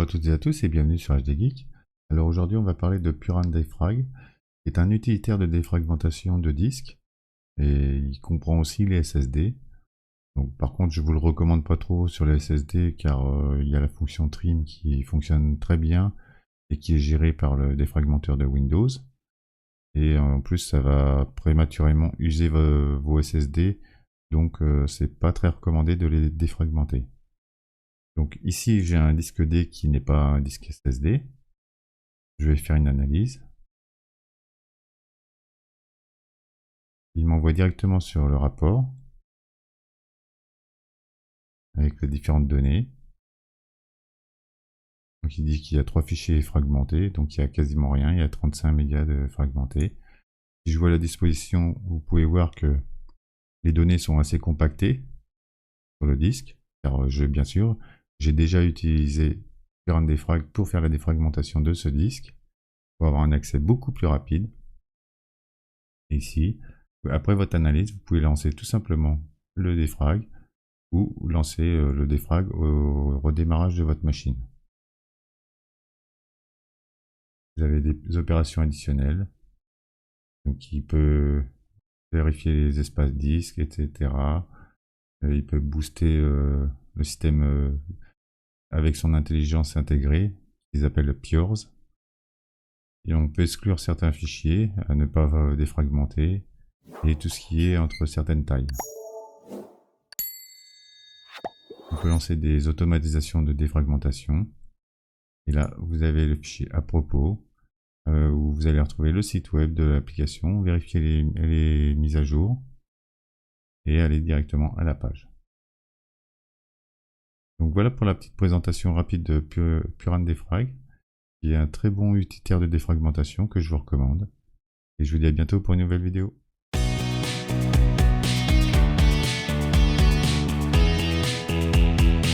à toutes et à tous et bienvenue sur HD Geek. Alors aujourd'hui on va parler de PuranDefrag, qui est un utilitaire de défragmentation de disques et il comprend aussi les SSD. Donc par contre je vous le recommande pas trop sur les SSD car il y a la fonction trim qui fonctionne très bien et qui est gérée par le défragmenteur de Windows. Et en plus ça va prématurément user vos SSD, donc c'est pas très recommandé de les défragmenter. Donc ici j'ai un disque D qui n'est pas un disque SSD. Je vais faire une analyse. Il m'envoie directement sur le rapport avec les différentes données. Donc il dit qu'il y a 3 fichiers fragmentés, donc il n'y a quasiment rien, il y a 35 mégas de fragmentés. Si je vois la disposition, vous pouvez voir que les données sont assez compactées sur le disque, car bien sûr, j'ai déjà utilisé PuranDefrag pour faire la défragmentation de ce disque, pour avoir un accès beaucoup plus rapide. Et ici, après votre analyse, vous pouvez lancer tout simplement le défrag ou lancer le défrag au redémarrage de votre machine. Vous avez des opérations additionnelles, donc il peut vérifier les espaces disques, etc. Il peut booster le système avec son intelligence intégrée, qu'ils appellent Pures. Et on peut exclure certains fichiers à ne pas défragmenter et tout ce qui est entre certaines tailles. On peut lancer des automatisations de défragmentation. Et là, vous avez le fichier à propos, où vous allez retrouver le site web de l'application, vérifier les mises à jour et aller directement à la page. Donc voilà pour la petite présentation rapide de PuranDefrag, qui est un très bon utilitaire de défragmentation que je vous recommande. Et je vous dis à bientôt pour une nouvelle vidéo.